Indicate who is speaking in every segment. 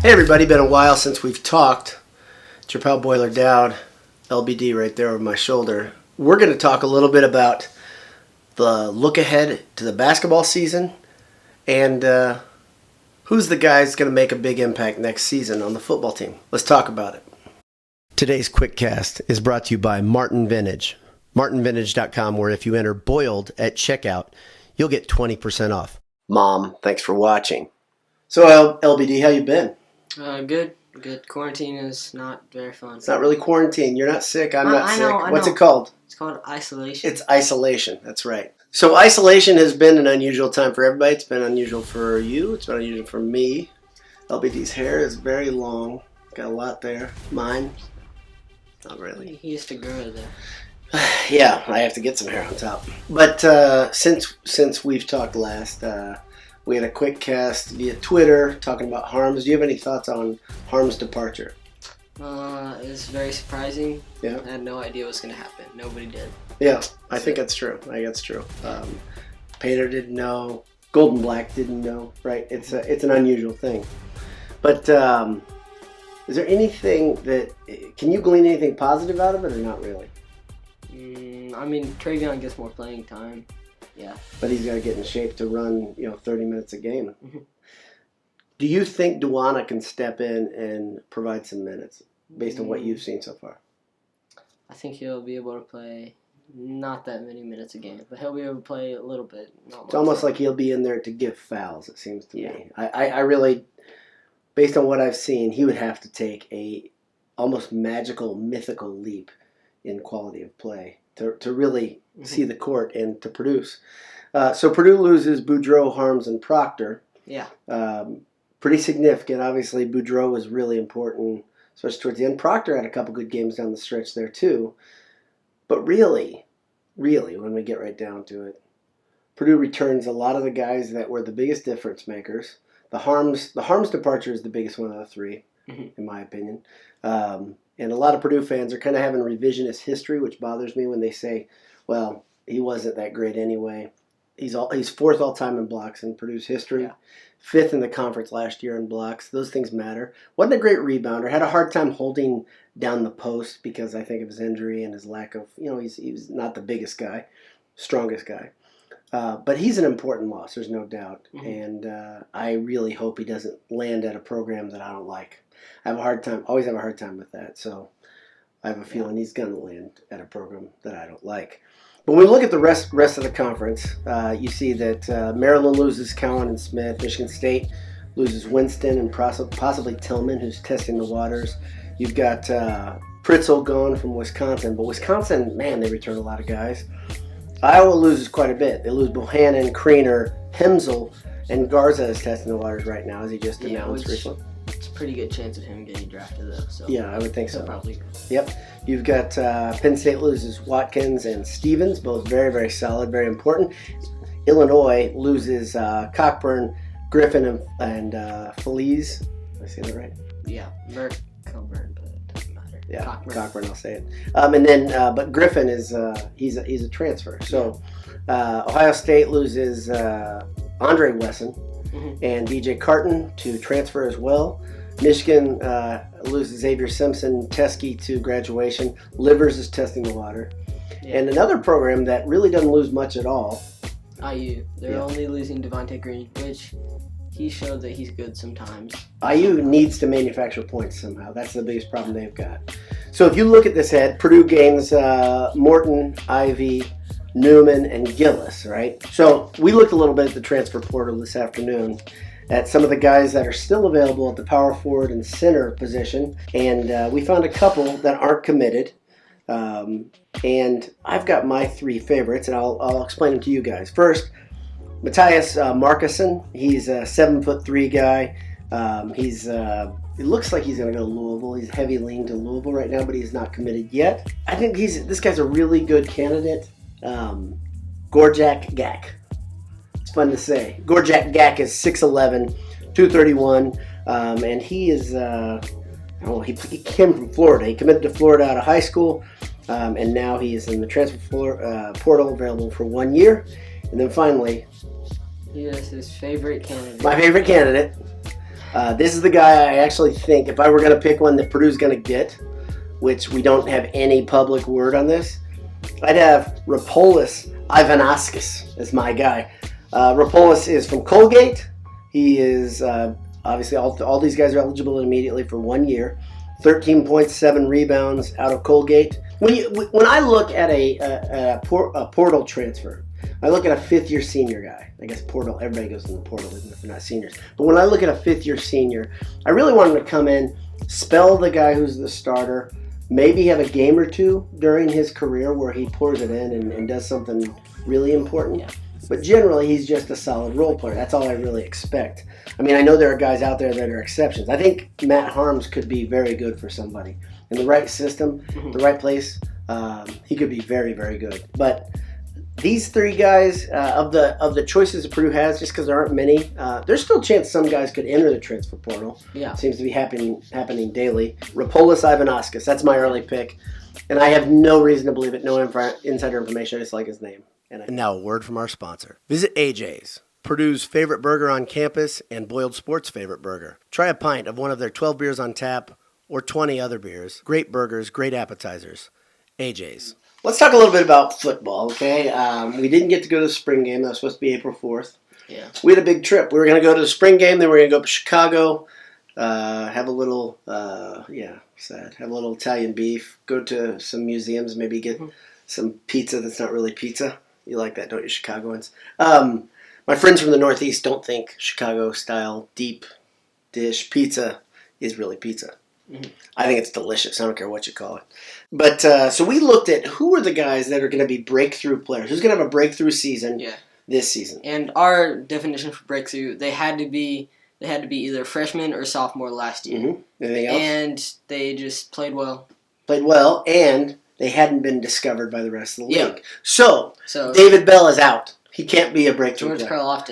Speaker 1: Hey everybody, been a while since we've talked. It's your pal BDowd LBD right there over my shoulder. We're going to talk a little bit about the look ahead to the basketball season and who's the guys going to make a big impact next season on the football team. Let's talk about it. Today's quick cast is brought to you by Martin Vintage. MartinVintage.com, where if you enter Boiled at checkout, you'll get 20% off. Mom, thanks for watching. So LBD, how you been?
Speaker 2: Good. Quarantine is not very fun.
Speaker 1: It's not really quarantine. You're not sick. I'm not sick.
Speaker 2: I know.
Speaker 1: What's it called?
Speaker 2: It's called isolation.
Speaker 1: It's isolation. That's right. So isolation has been an unusual time for everybody. It's been unusual for you. It's been unusual for me. LBD's hair is very long. Got a lot there. Mine, not really.
Speaker 2: He used to grow it there.
Speaker 1: Yeah, I have to get some hair on top. But since we've talked last, we had a quick cast via Twitter talking about Haarms. Do you have any thoughts on Haarms' departure?
Speaker 2: It was very surprising.
Speaker 1: Yeah.
Speaker 2: I had no idea what was going to happen. Nobody did.
Speaker 1: Yeah, I think that's true. Painter didn't know. Golden Black didn't know. Right? It's an unusual thing. But is there anything that can you glean anything positive out of it, or not really?
Speaker 2: I mean, Travion gets more playing time. Yeah.
Speaker 1: But he's got to get in shape to run, 30 minutes a game. Mm-hmm. Do you think Duana can step in and provide some minutes based on what you've seen so far?
Speaker 2: I think he'll be able to play not that many minutes a game, but he'll be able to play a little bit.
Speaker 1: It's almost like he'll be in there to give fouls, it seems to me. I really, based on what I've seen, he would have to take a almost magical, mythical leap in quality of play to really see the court and to produce. So Purdue loses Boudreau, Haarms, and Proctor.
Speaker 2: Yeah.
Speaker 1: Pretty significant. Obviously, Boudreau was really important, especially towards the end. Proctor had a couple good games down the stretch there, too. But really, when we get right down to it, Purdue returns a lot of the guys that were the biggest difference makers. The Haarms departure is the biggest one of the three, in my opinion. And a lot of Purdue fans are kind of having revisionist history, which bothers me when they say, well, he wasn't that great anyway. He's fourth all-time in blocks in Purdue's history, fifth in the conference last year in blocks. Those things matter. Wasn't a great rebounder. Had a hard time holding down the post because I think of his injury and his lack of, he was not the biggest guy, strongest guy. But he's an important loss, there's no doubt. Mm-hmm. And I really hope he doesn't land at a program that I don't like. Always have a hard time with that. So I have a feeling he's going to land at a program that I don't like. But when we look at the rest of the conference, you see that Maryland loses Cowan and Smith. Michigan State loses Winston and possibly Tillman, who's testing the waters. You've got Pritzl gone from Wisconsin. But Wisconsin, man, they return a lot of guys. Iowa loses quite a bit. They lose Bohannon, Kriener, Hemsel, and Garza is testing the waters right now, as he just announced recently.
Speaker 2: It's a pretty good chance of him getting drafted, though. So
Speaker 1: yeah, I would think so.
Speaker 2: Probably.
Speaker 1: Yep. You've got Penn State loses Watkins and Stevens, both very, very solid, very important. Illinois loses Cockburn, Griffin, and Feliz. Did I say that right?
Speaker 2: Yeah, Cockburn, but it doesn't matter.
Speaker 1: Yeah, Cockburn, I'll say it. And then, but Griffin is he's a transfer. So Ohio State loses Andre Wesson. Mm-hmm. And DJ Carton to transfer as well. Michigan loses Xavier Simpson, Teskey to graduation. Livers is testing the water. Yeah. And another program that really doesn't lose much at all.
Speaker 2: IU. They're only losing Devontae Green, which he showed that he's good sometimes.
Speaker 1: IU needs to manufacture points somehow. That's the biggest problem they've got. So if you look at this head, Purdue gains Morton, Ivy, Newman, and Gillis, right? So we looked a little bit at the transfer portal this afternoon at some of the guys that are still available at the power forward and center position, and we found a couple that aren't committed. And I've got my three favorites, and I'll explain them to you guys. First, Mattias Markusson. He's a 7'3" guy. It looks like he's going to go to Louisville. He's heavy lean to Louisville right now, but he's not committed yet. I think this guy's a really good candidate. Gorjak Gak. It's fun to say. Gorjak Gak is 6'11", 231, and he is, he came from Florida. He committed to Florida out of high school, and now he is in the transfer portal, available for 1 year. And then finally,
Speaker 2: he is his favorite candidate.
Speaker 1: My favorite candidate, This is the guy I actually think, if I were going to pick one that Purdue's going to get, which we don't have any public word on this, I'd have Rapolas Ivanauskas as my guy. Rapolas is from Colgate. He is, obviously, all these guys are eligible immediately for 1 year. 13.7 rebounds out of Colgate. When I look at a portal transfer, I look at a fifth-year senior guy. I guess portal, everybody goes in the portal even if they're not seniors. But when I look at a fifth-year senior, I really want him to come in, spell the guy who's the starter, maybe have a game or two during his career where he pours it in and does something really important.
Speaker 2: Yeah.
Speaker 1: But generally, he's just a solid role player. That's all I really expect. I mean, I know there are guys out there that are exceptions. I think Matt Haarms could be very good for somebody. In the right system, the right place, he could be very, very good. But these three guys, of the choices that Purdue has, just because there aren't many, there's still a chance some guys could enter the transfer portal.
Speaker 2: Yeah.
Speaker 1: Seems to be happening daily. Rapolas Ivanauskas, that's my early pick. And I have no reason to believe it, no insider information. I just like his name. And now a word from our sponsor. Visit AJ's, Purdue's favorite burger on campus and Boiled Sports' favorite burger. Try a pint of one of their 12 beers on tap or 20 other beers. Great burgers, great appetizers. AJ's. Let's talk a little bit about football, okay? We didn't get to go to the spring game. That was supposed to be April 4th.
Speaker 2: Yeah.
Speaker 1: We had a big trip. We were going to go to the spring game, then we were going to go up to Chicago, have a little, sad. Have a little Italian beef, go to some museums, maybe get some pizza that's not really pizza. You like that, don't you, Chicagoans? My friends from the Northeast don't think Chicago-style deep dish pizza is really pizza. Mm-hmm. I think it's delicious. I don't care what you call it. But so we looked at who are the guys that are going to be breakthrough players. Who's going to have a breakthrough season this season?
Speaker 2: And our definition for breakthrough, they had to be either freshman or sophomore last year.
Speaker 1: Mm-hmm. Anything else?
Speaker 2: And they just played well.
Speaker 1: And they hadn't been discovered by the rest of the league.
Speaker 2: Yeah.
Speaker 1: So David Bell is out. He can't be a breakthrough player.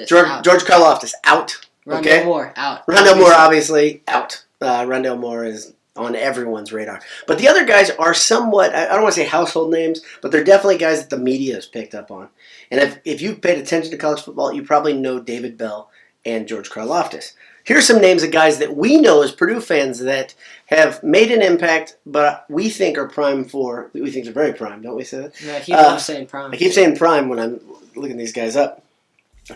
Speaker 1: George Karloftis out.
Speaker 2: Rondell Moore out.
Speaker 1: Rondell Moore obviously out. Rondell Moore is on everyone's radar. But the other guys are somewhat, I don't want to say household names, but they're definitely guys that the media has picked up on. And if you've paid attention to college football, you probably know David Bell and George Karloftis. Here's some names of guys that we know as Purdue fans that have made an impact, but we think are they're very prime, don't we say that?
Speaker 2: Yeah, I keep on saying prime.
Speaker 1: I keep saying prime when I'm looking these guys up.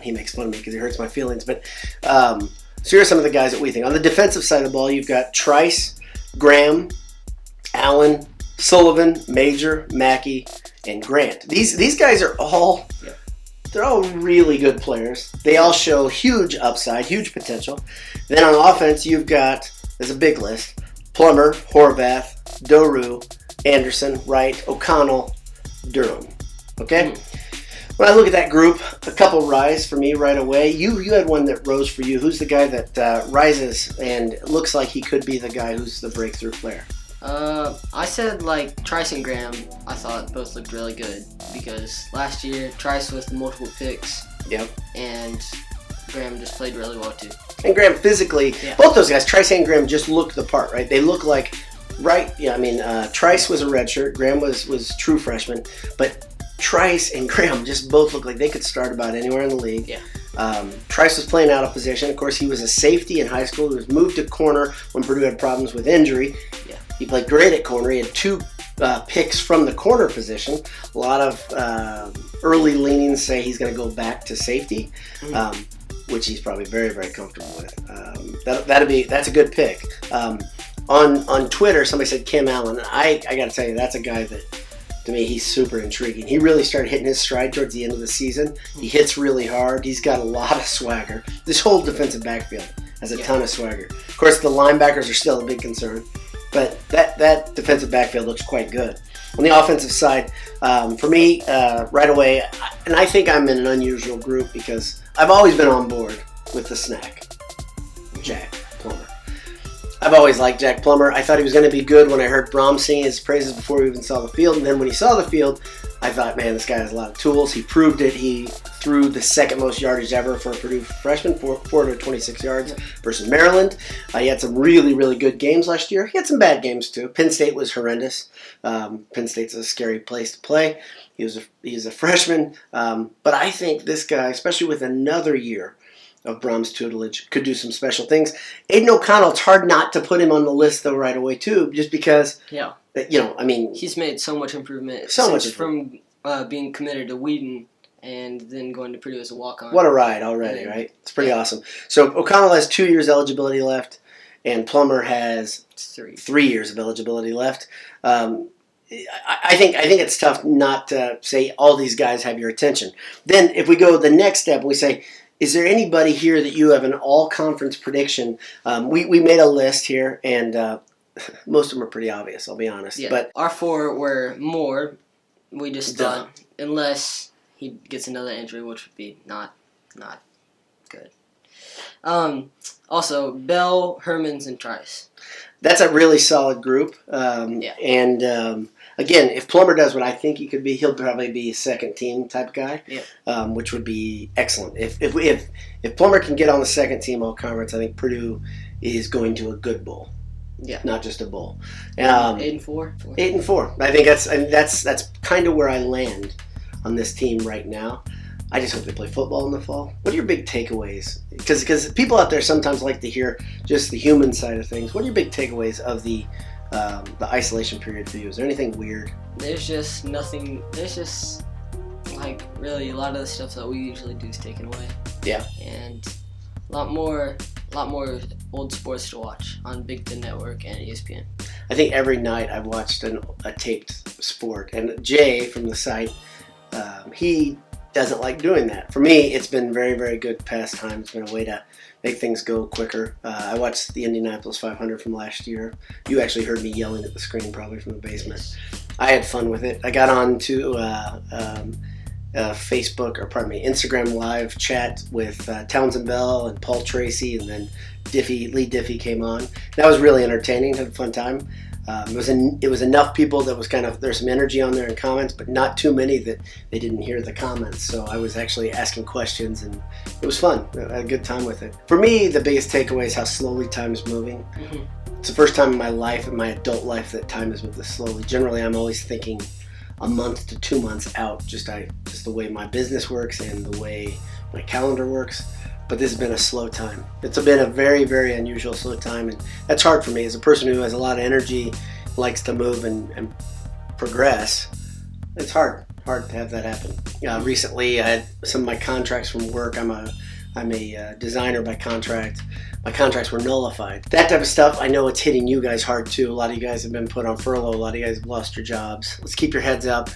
Speaker 1: He makes fun of me because he hurts my feelings. But so here are some of the guys that we think. On the defensive side of the ball, you've got Trice, Graham, Allen, Sullivan, Major, Mackey, and Grant. These guys are all... Yep. They're all really good players. They all show huge upside, huge potential. Then on offense, you've got, there's a big list, Plummer, Horvath, Doru, Anderson, Wright, O'Connell, Durham. Okay? When I look at that group, a couple rise for me right away. You had one that rose for you. Who's the guy that rises and looks like he could be the guy who's the breakthrough player?
Speaker 2: I said Trice and Graham. I thought both looked really good because last year Trice was the multiple picks. Yep. And Graham just played really well too.
Speaker 1: And Graham physically, both those guys, Trice and Graham, just looked the part, right? They look like, right? Yeah, I mean, Trice was a redshirt. Graham was true freshman, but Trice and Graham just both look like they could start about anywhere in the league.
Speaker 2: Yeah.
Speaker 1: Trice was playing out of position. Of course, he was a safety in high school. He was moved to corner when Purdue had problems with injury. Yeah. He played great at corner. He had 2 picks from the corner position. A lot of early leanings say he's going to go back to safety, which he's probably very, very comfortable with. That's a good pick. On Twitter, somebody said Kim Allen. I got to tell you, that's a guy that, to me, he's super intriguing. He really started hitting his stride towards the end of the season. He hits really hard. He's got a lot of swagger. This whole defensive backfield has a ton of swagger. Of course, the linebackers are still a big concern, but that defensive backfield looks quite good. On the offensive side, for me, right away, and I think I'm in an unusual group because I've always been on board with the snack, Jack Plummer. I've always liked Jack Plummer. I thought he was going to be good when I heard Brom singing his praises before we even saw the field. And then when he saw the field, I thought, man, this guy has a lot of tools. He proved it. He threw the second most yardage ever for a Purdue freshman, 426 yards versus Maryland. He had some really, really good games last year. He had some bad games too. Penn State was horrendous. Penn State's a scary place to play. He was a freshman. But I think this guy, especially with another year of Brahms' tutelage. Could do some special things. Aiden O'Connell, it's hard not to put him on the list, though, right away, too, just because, I mean...
Speaker 2: He's made so much improvement. From being committed to Wheaton and then going to Purdue as a walk-on.
Speaker 1: What a ride already, right? It's pretty awesome. So O'Connell has 2 years eligibility left, and Plummer has 3 years of eligibility left. I think it's tough not to say all these guys have your attention. Then if we go the next step, we say, is there anybody here that you have an all-conference prediction? We made a list here, and most of them are pretty obvious, I'll be honest.
Speaker 2: Yeah.
Speaker 1: But
Speaker 2: our 4 were more. We just thought, unless he gets another injury, which would be not good. Also, Bell, Hermans, and Trice.
Speaker 1: That's a really solid group. And again, if Plummer does what I think he could be, he'll probably be a second team type guy, which would be excellent. If Plummer can get on the second team all conference, I think Purdue is going to a good bowl. Yeah, not just a bowl.
Speaker 2: 8-4.
Speaker 1: 8-4. I think that's kind of where I land on this team right now. I just hope they play football in the fall. What are your big takeaways? Because people out there sometimes like to hear just the human side of things. What are your big takeaways of the isolation period for you? Is there anything weird?
Speaker 2: There's just nothing. There's just really a lot of the stuff that we usually do is taken away. Yeah. And a lot more old sports to watch on Big Ten Network and ESPN.
Speaker 1: I think every night I've watched a taped sport. And Jay from the site, he doesn't like doing that. For me, it's been very, very good pastime. It's been a way to make things go quicker. I watched the Indianapolis 500 from last year. You actually heard me yelling at the screen probably from the basement. Yes. I had fun with it. I got on to Instagram live chat with Townsend Bell and Paul Tracy, and then Lee Diffie came on. That was really entertaining. Had a fun time. It was enough people that was there's some energy on there in comments, but not too many that they didn't hear the comments. So I was actually asking questions, and it was fun. I had a good time with it. For me, the biggest takeaway is how slowly time is moving. Mm-hmm. It's the first time in my life, in my adult life, that time has moved this slowly. Generally, I'm always thinking a month to 2 months out, just the way my business works and the way my calendar works. But this has been a slow time. It's been a very, very unusual slow time, and that's hard for me as a person who has a lot of energy, likes to move and progress. It's hard to have that happen. Recently, I had some of my contracts from work. I'm a designer by contract. My contracts were nullified. That type of stuff, I know it's hitting you guys hard too. A lot of you guys have been put on furlough. A lot of you guys have lost your jobs. Let's keep your heads up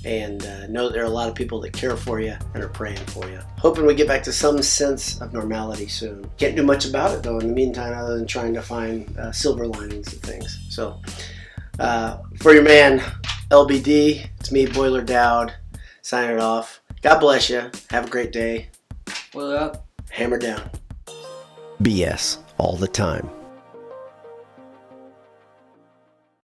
Speaker 1: and know that there are a lot of people that care for you and are praying for you. Hoping we get back to some sense of normality soon. Can't do much about it though in the meantime, other than trying to find silver linings and things. So for your man LBD, it's me, Boiler Dowd, signing it off. God bless you. Have a great day.
Speaker 2: Boiler up.
Speaker 1: Hammer down. BS all the time.